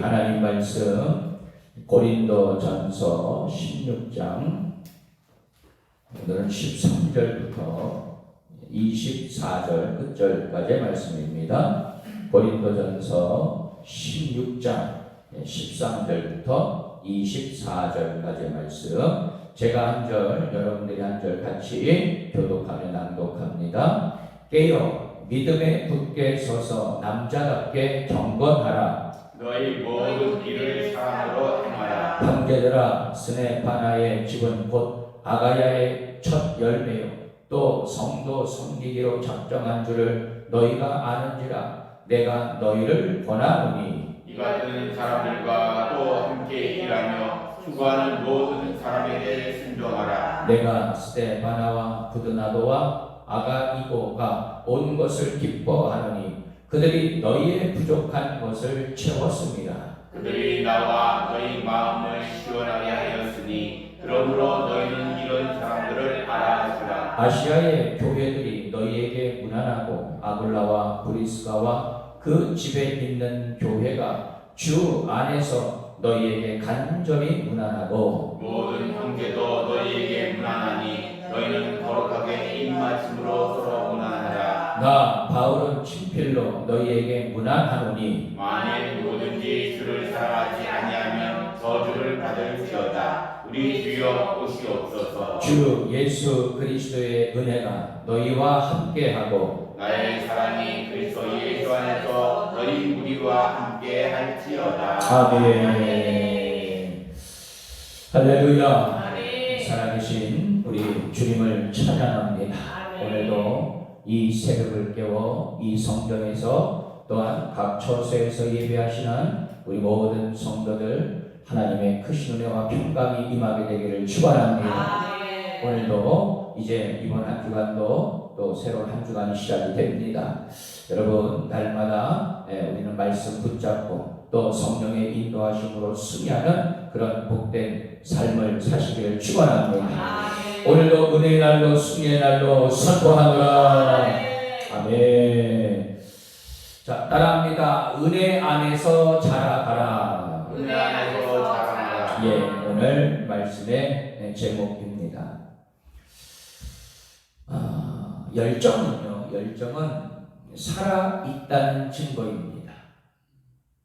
하나님 말씀 고린도전서 16장 오늘은 13절부터 24절 끝절까지의 말씀입니다. 고린도전서 16장 13절부터 24절까지의 말씀, 제가 한 절, 여러분들이 한 절 같이 교독하며 낭독합니다. 깨어 믿음에 굳게 서서 남자답게 경건하라. 너희 모든 일을 사랑으로 행하라. 형제들아, 스네파나의 집은 곧 아가야의 첫 열매요 또 성도 섬기기로 작정한 줄을 너희가 아는지라. 내가 너희를 권하노니 이 같은 사람들과 또 함께 일하며 수고하는 모든 사람에게 순종하라. 내가 스테파나와 부드나도와 아가이고가 온 것을 기뻐하노니 그들이 너희의 부족한 것을 채웠습니다. 그들이 나와 너희 마음을 시원하게 하였으니 그러므로 너희는 이런 사람들을 알아주라. 아시아의 교회들이 너희에게 무난하고 아굴라와 브리스가와 그 집에 있는 교회가 주 안에서 너희에게 간절히 무난하고 모든 형제도 너희에게 무난하니 너희는 거룩하게 입맞춤으로 서로 무난하라. 나 바울은 친필로 너희에게 무난하노니 만일 누구든지 주를 사랑하지 아니하면 저주를 받을지어다. 우리 주여 오시옵소서. 주 예수 그리스도의 은혜가 너희와 함께하고 나의 사랑이 그리스도 예수 안에서 너희 무리와 함께 할지어다. 아멘. 할렐루야. 아멘. 살아계신 우리 주님을 찬양합니다. 아멘. 오늘도 이 새벽을 깨워 이 성전에서 또한 각 처소에서 예배하시는 우리 모든 성도들 하나님의 크신 은혜와 평강이 임하게 되기를 축원합니다. 아멘. 오늘도 이제 이번 한 주간도 또 새로운 한 주간이 시작이 됩니다. 여러분, 날마다 우리는 말씀 붙잡고 또 성령의 인도하심으로 승리하는 그런 복된 삶을 사시기를 축원합니다. 아멘. 오늘도 은혜의 날로 승리의 날로 선포하노라. 아멘. 자, 따라합니다. 은혜 안에서 자라가라. 은혜 안에서 자라나라. 예, 오늘 말씀의 제목입니다. 열정은 살아있다는 증거입니다.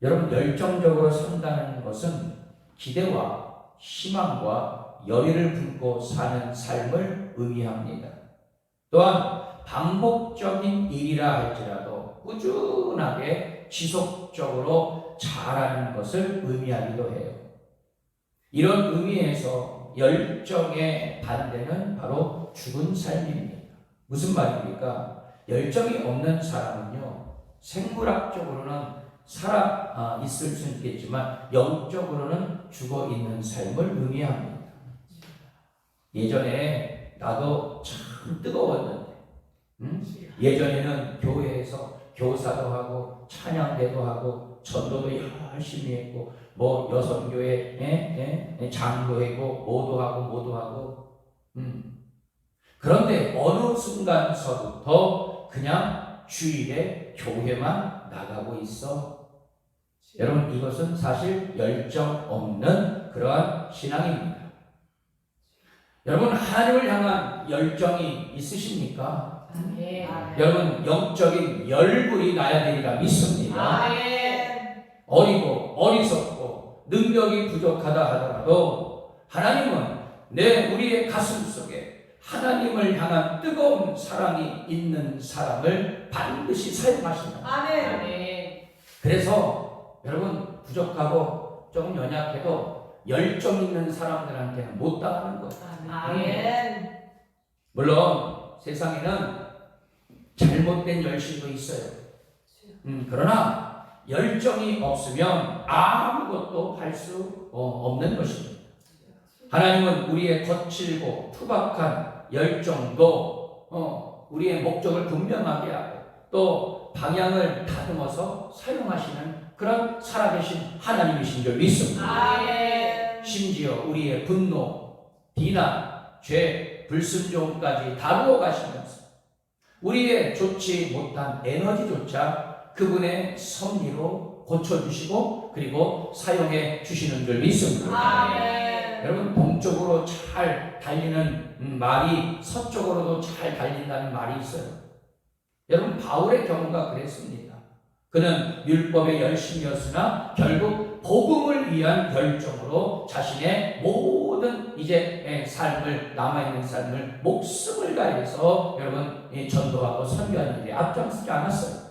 여러분, 열정적으로 산다는 것은 기대와 희망과 열의를 품고 사는 삶을 의미합니다. 또한 반복적인 일이라 할지라도 꾸준하게 지속적으로 잘하는 것을 의미하기도 해요. 이런 의미에서 열정의 반대는 바로 죽은 삶입니다. 무슨 말입니까? 열정이 없는 사람은요, 생물학적으로는 살아 있을 수 있겠지만 영적으로는 죽어 있는 삶을 의미합니다. 예전에 나도 참 뜨거웠는데, 예전에는 교회에서 교사도 하고 찬양대도 하고 전도도 열심히 했고 뭐 여성교회 장로회고 모도 하고 그런데 어느 순간서부터 그냥 주일에 교회만 나가고 있어. 여러분, 이것은 사실 열정 없는 그러한 신앙입니다. 여러분, 하나님을 향한 열정이 있으십니까? 아멘. 여러분, 영적인 열불이 나야 되리라 믿습니다. 아멘. 어리고 어리석고 능력이 부족하다 하더라도 하나님은 우리의 가슴 속에 하나님을 향한 뜨거운 사랑이 있는 사람을 반드시 사용하신다. 아멘. 그래서 여러분, 부족하고 조금 연약해도 열정 있는 사람들한테는 못 당하는 거예요. 아멘. 물론 세상에는 잘못된 열심도 있어요. 그러나 열정이 없으면 아무것도 할 수 없는 것입니다. 하나님은 우리의 거칠고 투박한 열정도 우리의 목적을 분명하게 하고 또 방향을 다듬어서 사용하시는 그런 살아계신 하나님이신 줄 믿습니다. 아멘. 심지어 우리의 분노, 비난, 죄, 불순종까지 다루어 가시면서 우리의 좋지 못한 에너지조차 그분의 섭리로 고쳐주시고 그리고 사용해 주시는 줄 믿습니다. 아멘. 여러분 동쪽으로 잘 달리는 말이 서쪽으로도 잘 달린다는 말이 있어요. 여러분 바울의 경우가 그랬습니다. 그는 율법의 열심이었으나 결국 복음을 위한 열정으로 자신의 모든 이제 삶을 남아있는 삶을 목숨을 다해서 여러분 전도하고 선교하는 일에 앞장서지 않았어요.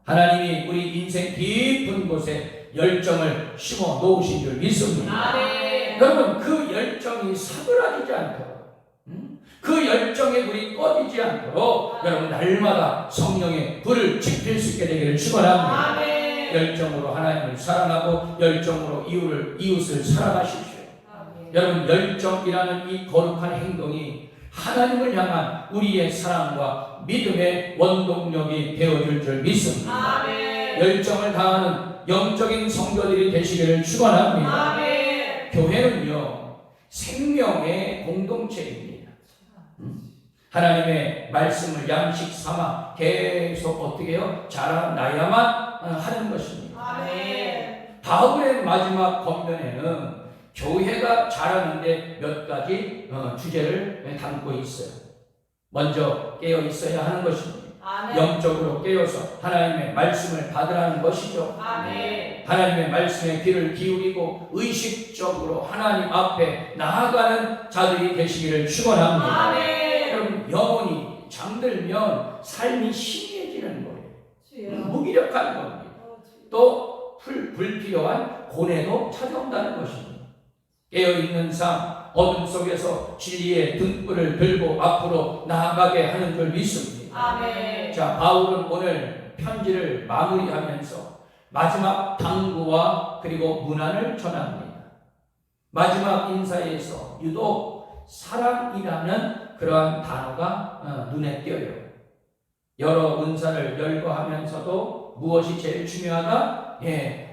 하나님이 우리 인생 깊은 곳에 열정을 심어 놓으신 줄 믿습니다. 아멘. 여러분 그 열정이 사그라지지 않도록 그 열정에 불이 꺼지지 않도록 여러분 날마다 성령의 불을 지필 수 있게 되기를 축원합니다. 아멘. 열정으로 하나님을 사랑하고 열정으로 이웃을 사랑하십시오. 아멘. 여러분 열정이라는 이 거룩한 행동이 하나님을 향한 우리의 사랑과 믿음의 원동력이 되어줄 줄 믿습니다. 아멘. 열정을 다하는 영적인 성도들이 되시기를 축원합니다. 아멘. 교회는요 생명의 공동체입니다. 하나님의 말씀을 양식 삼아 계속 어떻게 해요? 자라나야만 하는 것입니다. 아멘. 바울의 마지막 권면에는 교회가 자라는데 몇 가지 주제를 담고 있어요. 먼저 깨어 있어야 하는 것입니다. 아멘. 영적으로 깨어서 하나님의 말씀을 받으라는 것이죠. 아멘. 하나님의 말씀에 귀를 기울이고 의식적으로 하나님 앞에 나아가는 자들이 되시기를 축원합니다. 아멘. 여러분 영혼이 잠들면 삶이 희미해지는 거예요. 주여. 무기력한 겁니다. 또 불필요한 고뇌도 찾아온다는 것입니다. 깨어있는 삶, 어둠 속에서 진리의 등불을 들고 앞으로 나아가게 하는 줄 믿습니다. 아멘. 자, 바울은 오늘 편지를 마무리하면서 마지막 당부와 그리고 문안을 전합니다. 마지막 인사에서 유독 사랑이라는 그러한 단어가 눈에 띄어요. 여러 은사를 열거하면서도 무엇이 제일 중요하다?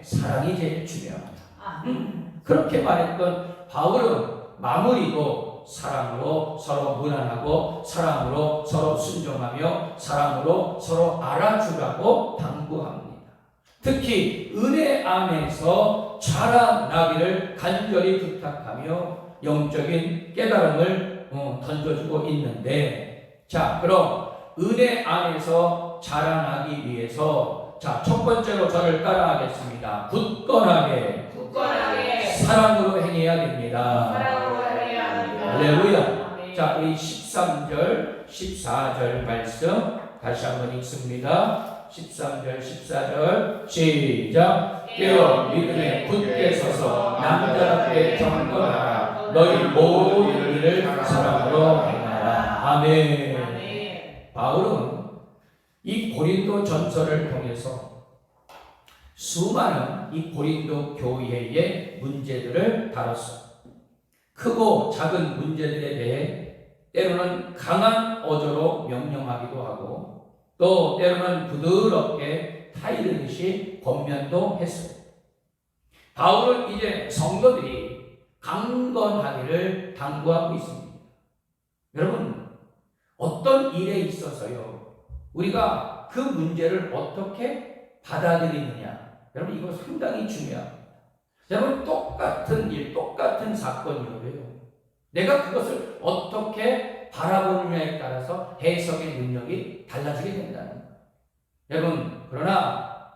사랑이 제일 중요하다. 그렇게 말했던 바울은 마무리도 사랑으로 서로 무난하고 사랑으로 서로 순종하며 사랑으로 서로 알아주라고 당부합니다. 특히 은혜 안에서 자라나기를 간절히 부탁하며 영적인 깨달음을 던져주고 있는데, 자 그럼 은혜 안에서 자라나기 위해서 자 첫 번째로 저를 따라하겠습니다. 굳건하게 사랑으로 행해야 됩니다. 사랑으로 행해야 합니다. 할렐루야. 아멘. 자 우리 13절 14절 말씀 다시 한번 읽습니다. 13절 14절 시작. 깨어 믿음에 굳게 서서 남자답게 경건하라. 너희 모든 일을 사랑으로 행하라. 아멘. 아멘. 바울은 이 고린도 전서를 통해서 수많은 이 고린도 교회의 문제들을 다뤘어요. 크고 작은 문제들에 대해 때로는 강한 어조로 명령하기도 하고 또 때로는 부드럽게 타이르듯이 권면도 했어요. 바울은 이제 성도들이 강건하기를 당부하고 있습니다. 여러분 어떤 일에 있어서요 우리가 그 문제를 어떻게 받아들이느냐 여러분 이거 상당히 중요합니다. 여러분 똑같은 일, 똑같은 사건이어도요 내가 그것을 어떻게 바라보느냐에 따라서 해석의 능력이 달라지게 된다는 거예요. 여러분 그러나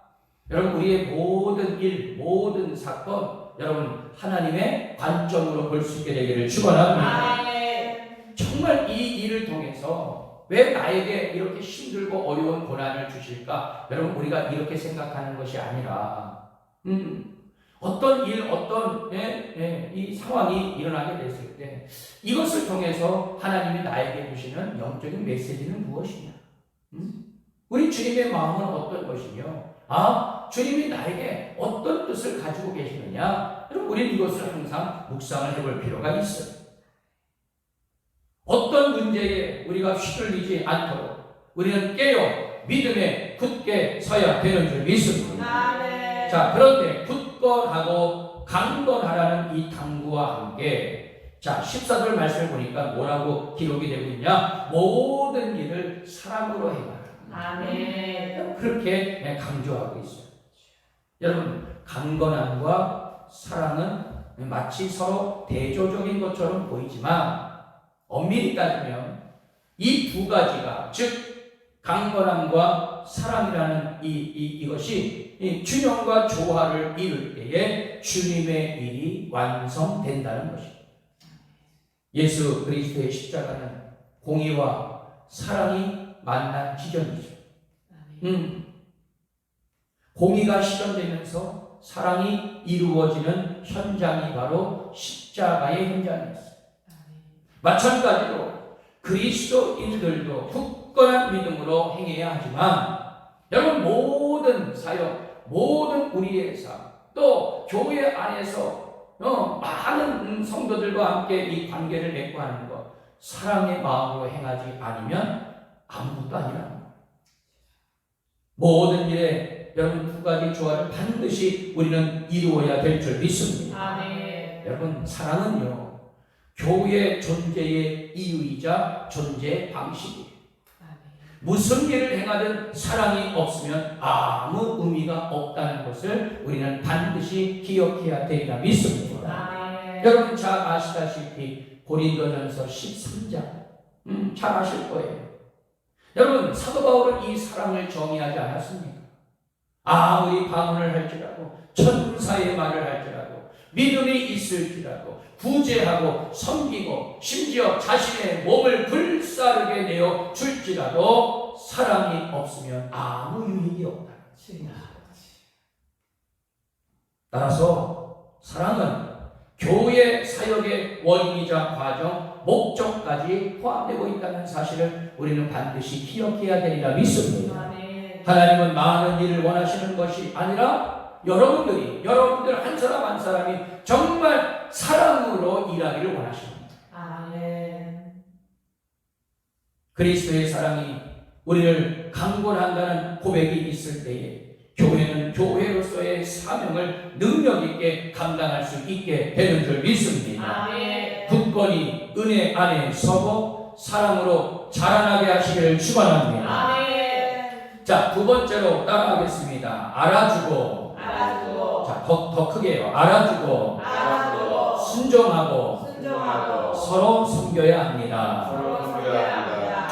여러분 우리의 모든 일, 모든 사건 여러분 하나님의 관점으로 볼 수 있게 되기를 축원합니다. 아멘. 정말 이 일을 통해서 왜 나에게 이렇게 힘들고 어려운 고난을 주실까? 여러분 우리가 이렇게 생각하는 것이 아니라 어떤 일, 어떤 이 상황이 일어나게 됐을 때 이것을 통해서 하나님이 나에게 주시는 영적인 메시지는 무엇이냐? 우리 주님의 마음은 어떤 것이며 주님이 나에게 어떤 뜻을 가지고 계시느냐? 여러분 우리는 이것을 항상 묵상을 해볼 필요가 있어요. 어떤 문제에 우리가 휘둘리지 않도록 우리는 깨어 믿음에 굳게 서야 되는 줄 믿습니다. 아멘. 자, 그런데 굳건하고 강건하라는 이 당부와 함께 자, 14절 말씀을 보니까 뭐라고 기록이 되고 있냐? 모든 일을 사랑으로 해라. 아멘. 그렇게 강조하고 있어요. 여러분, 강건함과 사랑은 마치 서로 대조적인 것처럼 보이지만 엄밀히 따지면 이 두 가지가, 즉 강건함과 사랑이라는 이것이 이 균형과 조화를 이룰 때에 주님의 일이 완성된다는 것입니다. 예수 그리스도의 십자가는 공의와 사랑이 만난 지점이죠. 공의가 실현되면서 사랑이 이루어지는 현장이 바로 십자가의 현장이었어요. 마찬가지로 그리스도인들도 굳건한 믿음으로 행해야 하지만 여러분, 모든 사역, 모든 우리의 삶, 또 교회 안에서 많은 성도들과 함께 이 관계를 맺고 하는 것, 사랑의 마음으로 행하지 않으면 아무것도 아니라 모든 일에 여러분 두 가지 조화를 반드시 우리는 이루어야 될 줄 믿습니다. 여러분, 사랑은요 교회 존재의 이유이자 존재 방식이에요. 무슨 일을 행하든 사랑이 없으면 아무 의미가 없다는 것을 우리는 반드시 기억해야 되리라 믿습니다. 여러분 잘 아시다시피 고린도전서 13장 잘 아실 거예요. 여러분, 사도 바울은 이 사랑을 정의하지 않았습니까? 아무리 방언을 할지라도, 천사의 말을 할지라도, 믿음이 있을지라도, 구제하고 섬기고 심지어 자신의 몸을 불사르게 내어 줄지라도 사랑이 없으면 아무 유익이 없다. 따라서 사랑은 교회 사역의 원인이자 과정, 목적까지 포함되고 있다는 사실을 우리는 반드시 기억해야 되리라 믿습니다. 하나님은 많은 일을 원하시는 것이 아니라 여러분들 한 사람 한 사람이 정말 사랑으로 일하기를 원하십니다. 그리스도의 사랑이 우리를 강권한다는 고백이 있을 때에 교회는 교회로서의 사명을 능력 있게 감당할 수 있게 되는 줄 믿습니다. 굳건히 은혜 안에 서고 사랑으로 자라나게 하시기를 축원합니다. 자, 두 번째로 따라하겠습니다. 알아주고. 자, 더 크게요. 알아주고. 순종하고. 서로 섬겨야 합니다.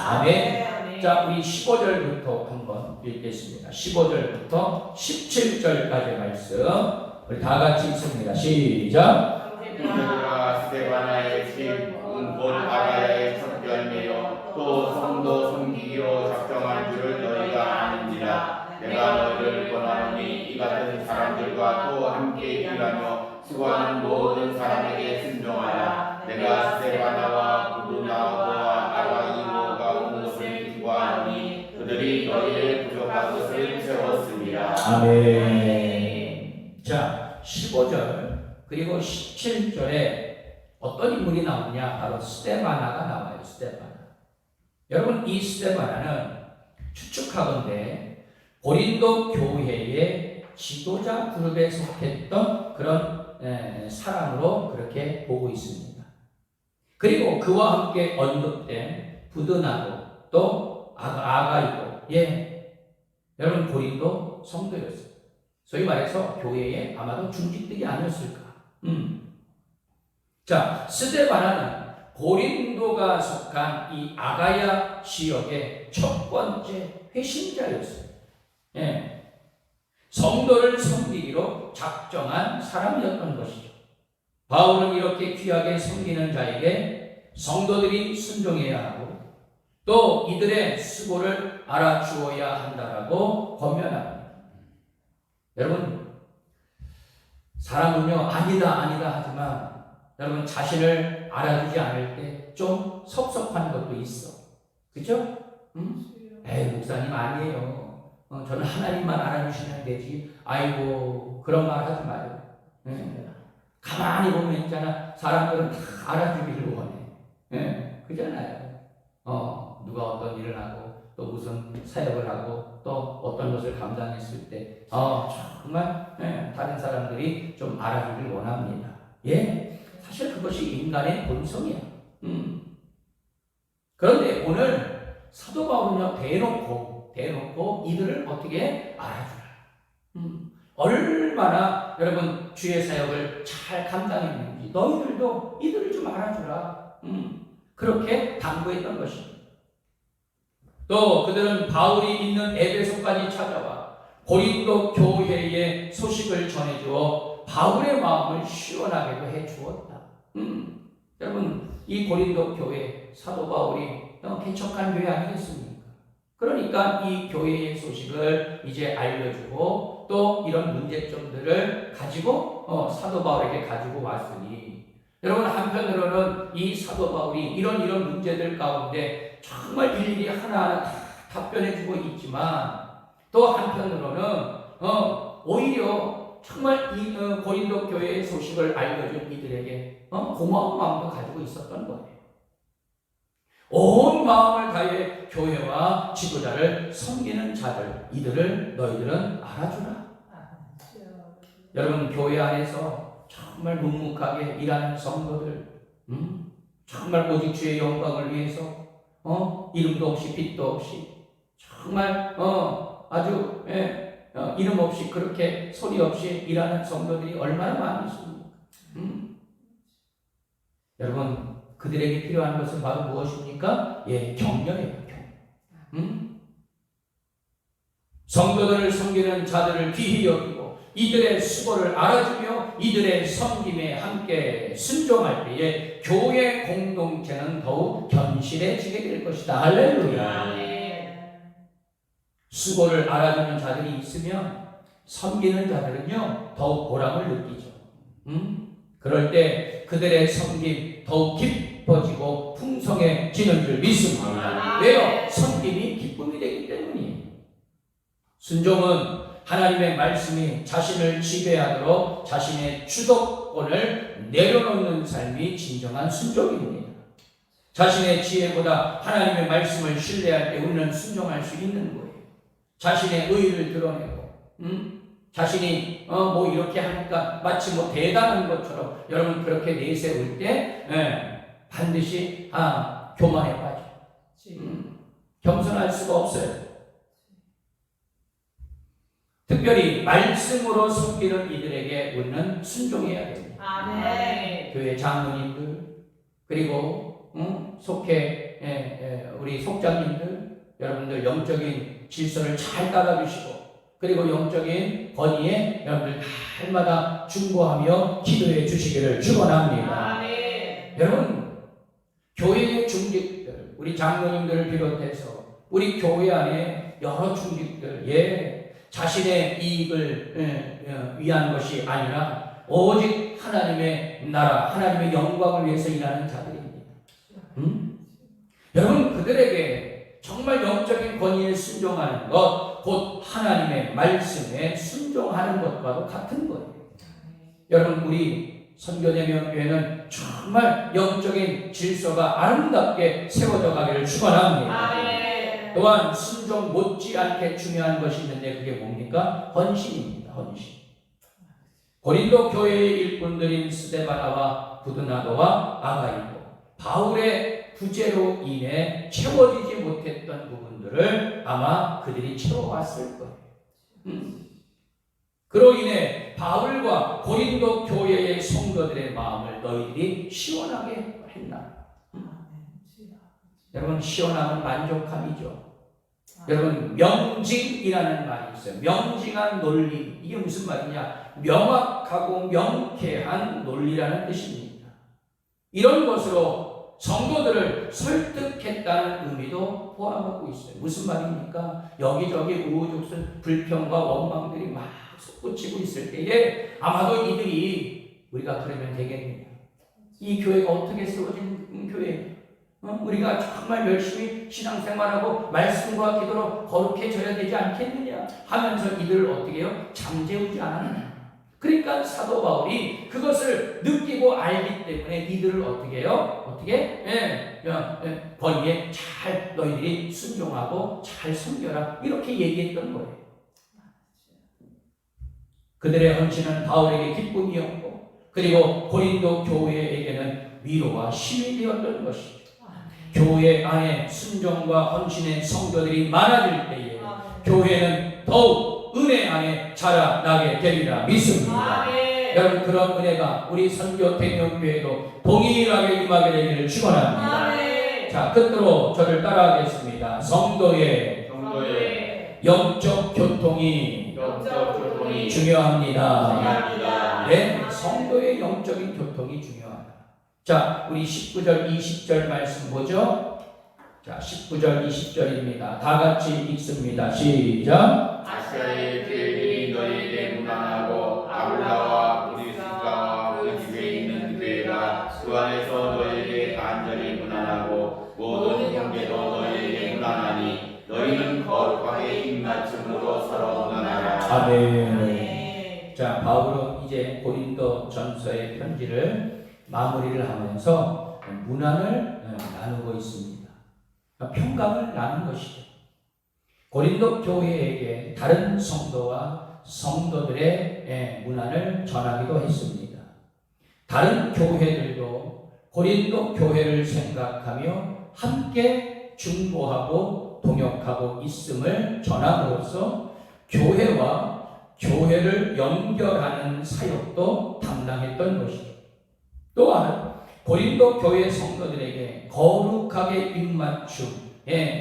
아멘. 자, 우리 15절부터 한번 읽겠습니다. 15절부터 17절까지 말씀 우리 다 같이 읽습니다. 시작. 스데바나의 집, 곧 아가야의 첫 열매요, 또 성도 섬기기로 작정한 줄을 너희가 아는지라. 내가 너희를 권하노니 이 같은 사람들과 또 함께 일하며 수고하는 모든 사람에게 순종하라. 내가 스데바나와 부두나와 아가이오가 온 것을 기뻐하노니 그들이 너희의 부족한 것을 채웠습니다. 아멘. 자, 15절 그리고 17절에 어떤 인물이 나오냐? 바로 스데바나가 나와요. 스데바나. 여러분, 이 스데바나는 추측하건대 고린도 교회의 지도자 그룹에 속했던 그런 사람으로 그렇게 보고 있습니다. 그리고 그와 함께 언급된 부드나고 또 아가이고, 여러분 고린도 성도였어요. 소위 말해서 교회에 아마도 중직들이 아니었을까. 자, 스데바나는 고린도가 속한 이 아가야 지역의 첫 번째 회신자였어요. 성도를 섬기기로 작정한 사람이었던 것이죠. 바울은 이렇게 귀하게 섬기는 자에게 성도들이 순종해야 하고 또 이들의 수고를 알아주어야 한다라고 권면합니다. 여러분, 사람은요 아니다 하지만 여러분 자신을 알아주지 않을 때 좀 섭섭한 것도 있어. 그죠? 목사님 아니에요. 저는 하나님만 알아주시면 되지. 아이고, 그런 말 하지 마요. 가만히 보면 있잖아. 사람들은 다 알아주기를 원해. 그잖아요. 누가 어떤 일을 하고 또 무슨 사역을 하고 또 어떤 것을 감당했을 때 정말 다른 사람들이 좀 알아주길 원합니다. 사실 그것이 인간의 본성이야. 그런데 오늘 사도 바울은요 대놓고 이들을 어떻게 알아주라. 얼마나 여러분 주의 사역을 잘 감당했는지 너희들도 이들을 좀 알아주라. 그렇게 당부했던 것입니다. 또 그들은 바울이 있는 에베소까지 찾아와 고린도 교회의 소식을 전해주어 바울의 마음을 시원하게도 해주었다. 여러분 이 고린도 교회 사도 바울이 개척한 교회 아니겠습니까? 그러니까 이 교회의 소식을 이제 알려주고 또 이런 문제점들을 가지고 사도 바울에게 가지고 왔으니 여러분 한편으로는 이 사도 바울이 이런 문제들 가운데 정말 일일이 하나하나 다 답변해주고 있지만 또 한편으로는 오히려 정말 이 고린도 교회의 소식을 알려준 이들에게 고마운 마음도 가지고 있었던 거예요. 온 마음을 다해 교회와 지도자를 섬기는 자들 이들을 너희들은 알아주라. 여러분 교회 안에서 정말 묵묵하게 일하는 성도들 정말 오직 주의 영광을 위해서 이름도 없이 빛도 없이 정말 아주 이름 없이 그렇게 소리 없이 일하는 성도들이 얼마나 많이 있습니까? 여러분 그들에게 필요한 것은 바로 무엇입니까? 격려예요. 성도들을 섬기는 자들을 귀히 여기고 이들의 수고를 알아주며 이들의 섬김에 함께 순종할 때에 교회 공동체는 더욱 견실해지게 될 것이다. 할렐루야. 수고를 알아주는 자들이 있으면 섬기는 자들은요 더욱 보람을 느끼죠. 그럴 때 그들의 섬김 더욱 깊어지고 풍성해지는 줄 믿습니다. 왜요? 섬김이 기쁨이 되기 때문이에요. 순종은 하나님의 말씀이 자신을 지배하도록 자신의 주도권을 내려놓는 삶이 진정한 순종입니다. 자신의 지혜보다 하나님의 말씀을 신뢰할 때 우리는 순종할 수 있는 거예요. 자신의 의의를 드러내고 자신이 뭐 이렇게 하니까 마치 뭐 대단한 것처럼 여러분 그렇게 내세울 때 반드시 교만에 빠져. 겸손할 수가 없어요. 특별히 말씀으로 섬기는 이들에게 우리는 순종해야 됩니다. 교회 장로님들 그리고 우리 속장님들 여러분들 영적인 질서를 잘 따라주시고 그리고 영적인 권위에 여러분들 날마다 중보하며 기도해 주시기를 축원합니다. 여러분 교회의 중직들 우리 장로님들을 비롯해서 우리 교회 안에 여러 중직들 자신의 이익을 위한 것이 아니라 오직 하나님의 나라 하나님의 영광을 위해서 일하는 자들입니다. 여러분 그들에게 정말 영적인 권위에 순종하는 것 곧 하나님의 말씀에 순종하는 것과도 같은 거예요. 여러분 우리 선교대명교회는 정말 영적인 질서가 아름답게 세워져 가기를 축원합니다. 또한 순종 못지않게 중요한 것이 있는데 그게 뭡니까? 헌신입니다. 헌신. 고린도 교회의 일꾼들인 스데바나와 부드나도와 아가이도 바울의 부재로 인해 채워지지 못했던 부분들을 아마 그들이 채워왔을 거예요. 그로 인해 바울과 고린도 교회의 성도들의 마음을 너희들이 시원하게 했나? 여러분 시원함은 만족함이죠. 여러분 명징이라는 말이 있어요. 명징한 논리 이게 무슨 말이냐? 명확하고 명쾌한 논리라는 뜻입니다. 이런 것으로 성도들을 설득했다는 의미도 포함하고 있어요. 무슨 말입니까? 여기저기 우후죽순 불평과 원망들이 막 솟구치고 있을 때에 아마도 이들이 우리가 그러면 되겠느냐? 이 교회가 어떻게 세워진 교회예요? 우리가 정말 열심히 신앙생활하고 말씀과 기도로 거룩해져야 되지 않겠느냐 하면서 이들을 어떻게 해요? 잠재우지 않았느냐. 그러니까 사도 바울이 그것을 느끼고 알기 때문에 이들을 어떻게 해요? 권위에 잘 너희들이 순종하고 잘 섬겨라 이렇게 얘기했던 거예요. 그들의 헌신은 바울에게 기쁨이었고 그리고 고린도 교회에게는 위로와 힘이 되었던 것이죠. 교회 안에 순종과 헌신의 성도들이 많아질 때에 교회는 더욱 또 은혜 안에 자라나게 되리라 믿습니다. 아멘. 여러분 그런 은혜가 우리 선교 대명교회도 동일하게 임하게 되기를 축원합니다. 아멘. 자, 끝으로 저를 따라하겠습니다. 성도의 성도의 영적 교통이 영적 교통이 중요합니다. 중요합니다. 네, 성도의 영적인 교통이 중요하다. 자, 우리 19절, 20절 말씀 보죠. 자, 19절, 20절입니다. 다 같이 읽습니다. 시작. 아시아의 교회들이 너희에게 무난하고 아울라와 브리스가와 그 집에 있는 교회가 그 안에서 너희에게 간절히 무난하고 모든 형제도 너희에게 무난하니 너희는 거룩하게 입맞춤으로 서로 무난하라. 아멘. 아멘. 자, 바울은 이제 고린도 전서의 편지를 마무리를 하면서 문안을 나누고 있습니다. 평강을 나눈 것이죠. 고린도 교회에게 다른 성도와 성도들의 문안을 전하기도 했습니다. 다른 교회들도 고린도 교회를 생각하며 함께 중보하고 동역하고 있음을 전함으로써 교회와 교회를 연결하는 사역도 담당했던 것이죠. 또한 고린도 교회 성도들에게 거룩하게 입맞춤,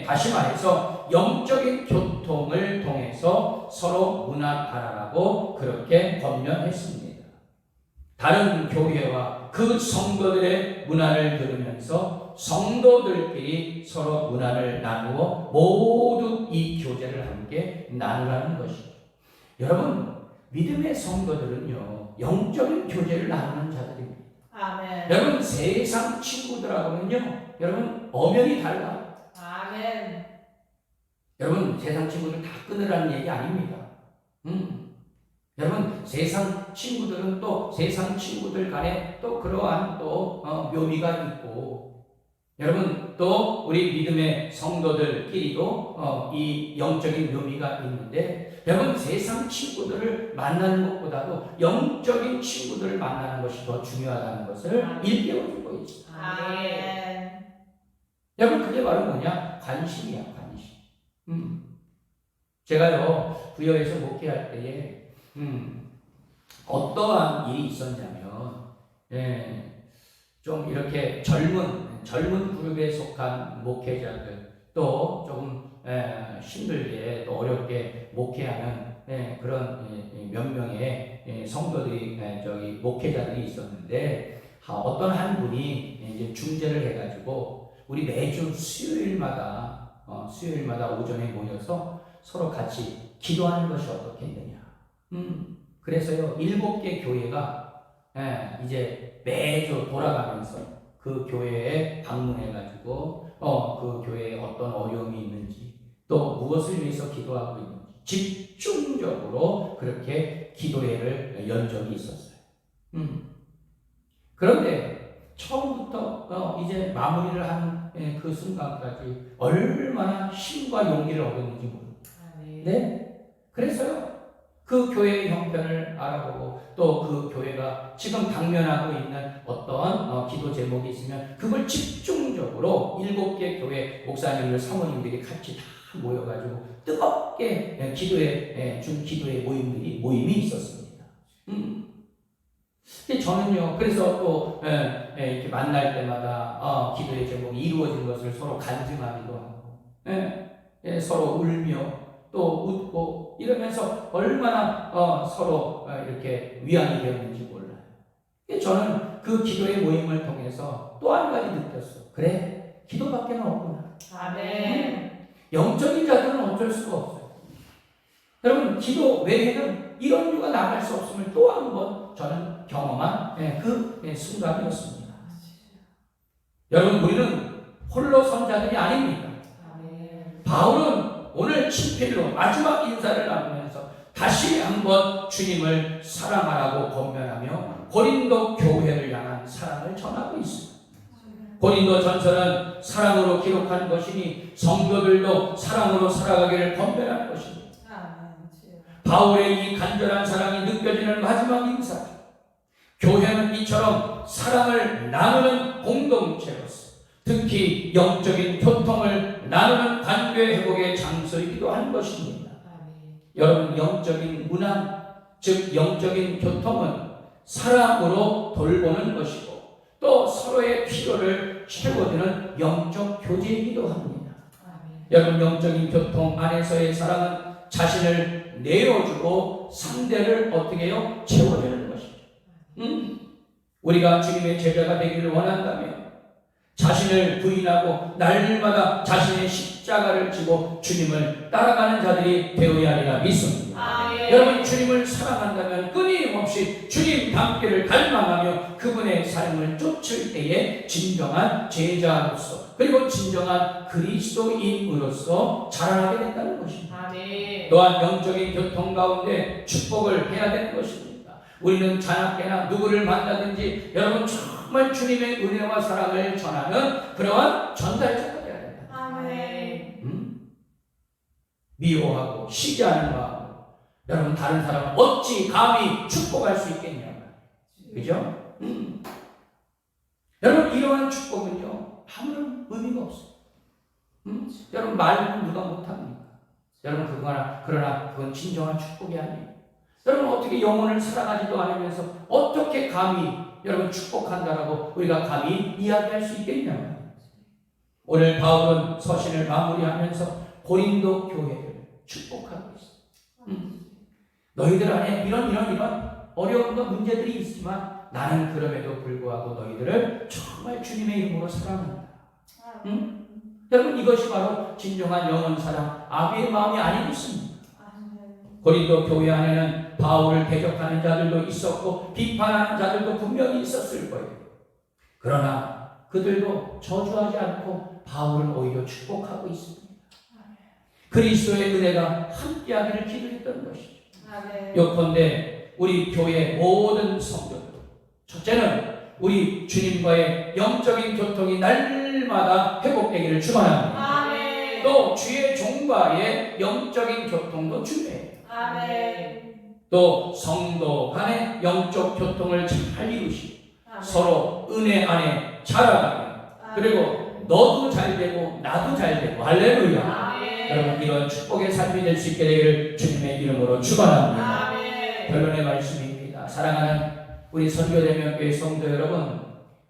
다시 말해서 영적인 교통을 통해서 서로 문안하라고 그렇게 권면했습니다. 다른 교회와 그 성도들의 문안을 들으면서 성도들끼리 서로 문안을 나누어 모두 이 교제를 함께 나누라는 것이죠. 여러분, 믿음의 성도들은요, 영적인 교제를 나누는 자들입니다. 아멘. 여러분, 세상 친구들하고는요, 여러분, 엄연히 달라. 아멘. 여러분, 세상 친구들 다 끊으라는 얘기 아닙니다. 여러분, 세상 친구들은 또 세상 친구들 간에 또 그러한 또 묘미가 있고, 여러분, 또 우리 믿음의 성도들끼리도 이 영적인 묘미가 있는데, 여러분, 세상 친구들을 만나는 것보다도 영적인 친구들을 만나는 것이 더 중요하다는 것을 일깨워주고 있습니다. 아멘. 여러분, 그게 바로 뭐냐? 관심이야, 관심. 제가요, 부여에서 목회할 때에, 어떠한 일이 있었냐면, 좀 이렇게 젊은 그룹에 속한 목회자들, 또 조금 힘들게 또 어렵게 목회하는 그런 몇 명의 성도들이 저기 목회자들이 있었는데, 어떤 한 분이 이제 중재를 해가지고 우리 매주 수요일마다 오전에 모여서 서로 같이 기도하는 것이 어떻겠느냐. 그래서요, 7개 교회가 이제 매주 돌아가면서 그 교회에 방문해가지고 그 교회에 어떤 어려움이 있는지, 또 무엇을 위해서 기도하고 있는지 집중적으로 그렇게 기도회를 연 적이 있었어요. 그런데 처음부터 이제 마무리를 하는 그 순간까지 얼마나 힘과 용기를 얻었는지 모릅니다. 네? 그래서요, 그 교회의 형편을 알아보고 또 그 교회가 지금 당면하고 있는 어떤 기도 제목이 있으면 그걸 집중적으로 7개 교회 목사님들, 사모님들이 같이 다 모여가지고 뜨겁게 기도의 모임이 있었습니다. 근데 저는요, 그래서 또 이렇게 만날 때마다 기도의 제목이 이루어진 것을 서로 간증하기도 하고, 서로 울며 또 웃고 이러면서 얼마나 서로 이렇게 위안이 되었는지 몰라요. 저는 그 기도의 모임을 통해서 또 한 가지 느꼈어. 그래, 기도밖에는 없구나. 아멘. 영적인 자들은 어쩔 수가 없어요. 여러분, 기도 외에는 이런 이유가 나갈 수 없음을 또 한 번 저는 경험한 그 순간이었습니다. 여러분, 우리는 홀로 선 자들이 아닙니다. 아멘. 바울은 오늘 친필로 마지막 인사를 나누면서 다시 한번 주님을 사랑하라고 권면하며 고린도 교회를 향한 사랑을 전하고 있습니다. 고린도 전서는 사랑으로 기록한 것이니 성도들도 사랑으로 살아가기를 권면하는 것입니다. 바울의 이 간절한 사랑이 느껴지는 마지막 인사죠. 교회는 이처럼 사랑을 나누는 공동체로서 특히 영적인 교통을 나누는 관계 회복의 장소이기도 한 것입니다. 여러분, 영적인 문화, 즉 영적인 교통은 사랑으로 돌보는 것이고 또 서로의 필요를 채워주는 영적 교제이기도 합니다. 아멘. 여러분, 영적인 교통 안에서의 사랑은 자신을 내어주고 상대를 어떻게 해요? 채워주는 것이죠. 우리가 주님의 제자가 되기를 원한다면 자신을 부인하고 날마다 자신의 십자가를 지고 주님을 따라가는 자들이 되어야 하리라 믿습니다. 아멘. 여러분, 주님을 사랑한다면 끊임없이 주님 닮기를 갈망하며 그분의 삶을 쫓을 때에 진정한 제자로서 그리고 진정한 그리스도인으로서 자라나게 된다는 것입니다. 아멘. 또한 영적인 교통 가운데 축복을 해야 되는 것입니다. 우리는 자나깨나 누구를 만나든지 여러분 정말 주님의 은혜와 사랑을 전하는 그러한 전달자가 되어야 된다. 아멘. 미워하고 시기하는 마음, 여러분 다른 사람은 어찌 감히 축복할 수 있겠냐, 그죠? 여러분, 이러한 축복은요 아무런 의미가 없어요. 여러분, 말로 누가 못합니까? 여러분, 그러나 그건 진정한 축복이 아니에요. 여러분, 어떻게 영혼을 사랑하지도 않으면서 어떻게 감히 여러분 축복한다라고 우리가 감히 이야기할 수 있겠냐. 오늘 바울은 서신을 마무리하면서 고린도 교회를 축복하고 있어요. 너희들 안에 이런 어려움과 문제들이 있지만 나는 그럼에도 불구하고 너희들을 정말 주님의 이름으로 사랑한다. 여러분, 이것이 바로 진정한 영혼 사랑, 아비의 마음이 아니겠습니까? 고린도 교회 안에는 바울을 대적하는 자들도 있었고 비판하는 자들도 분명히 있었을 거예요. 그러나 그들도 저주하지 않고 바울을 오히려 축복하고 있습니다. 그리스도의 은혜가 함께하기를 기도했던 것이죠. 요컨대 우리 교회 모든 성도들, 첫째는 우리 주님과의 영적인 교통이 날마다 회복되기를 축원합니다. 또 주의 종과의 영적인 교통도 중요해요. 또 성도 간의 영적 교통을 잘 이루시고 서로 은혜 안에 자라가며 그리고 너도 잘 되고 나도 잘 되고 할렐루야. 여러분, 이런 축복의 삶이 될 수 있게 되기를 주님의 이름으로 축원합니다. 결론의 말씀입니다. 사랑하는 우리 선교대명교회 성도 여러분,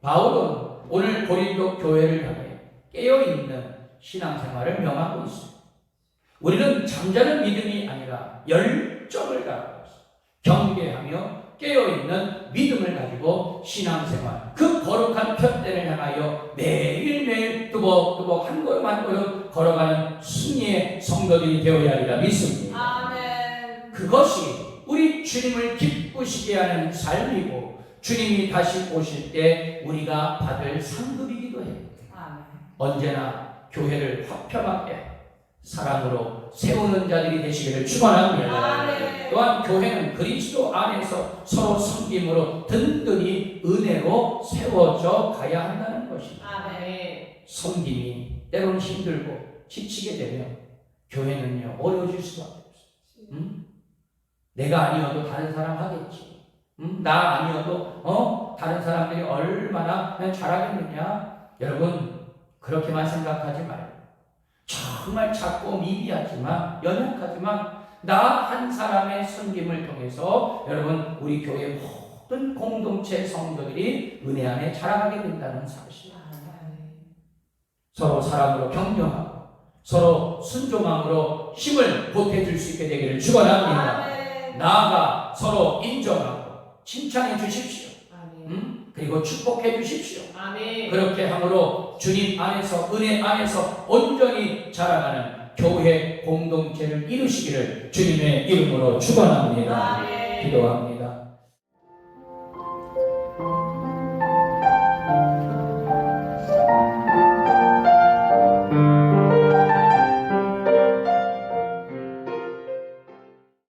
바울은 오늘 고린도 교회를 향해 깨어있는 신앙생활을 명하고 있습니다. 우리는 잠자는 믿음이 아니라 열정을 갖고 있습니다. 경계하며 깨어있는 믿음을 가지고 신앙생활, 그 거룩한 푯대를 향하여 매일매일 뚜벅뚜벅 한 걸음 한 걸음 걸어가는 승리의 성도들이 되어야 하리라 믿습니다. 그것이 우리 주님을 기쁘시게 하는 삶이고 주님이 다시 오실 때 우리가 받을 상급이기도 해요. 언제나 교회를 화평하게 사랑으로 세우는 자들이 되시기를 축원합니다. 또한 교회는 그리스도 안에서 서로 섬김으로 든든히 은혜로 세워져 가야 한다는 것입니다. 섬김이 때로는 힘들고 지치게 되면 교회는요 어려워질 수밖에 없어요. 내가 아니어도 다른 사람 하겠지. 나 아니어도 다른 사람들이 얼마나 잘하겠느냐. 여러분, 그렇게만 생각하지 말고 정말 작고 미비하지만 연약하지만 나 한 사람의 섬김을 통해서 여러분 우리 교회 모든 공동체 성도들이 은혜 안에 자라가게 된다는 사실. 서로 사랑으로 격려하고 서로 순종함으로 힘을 보태줄 수 있게 되기를 축원합니다. 나아가 서로 인정하고 칭찬해 주십시오. 그리고 축복해 주십시오. 그렇게 함으로 주님 안에서 은혜 안에서 온전히 자라가는 교회 공동체를 이루시기를 주님의 이름으로 축원합니다. 기도합니다.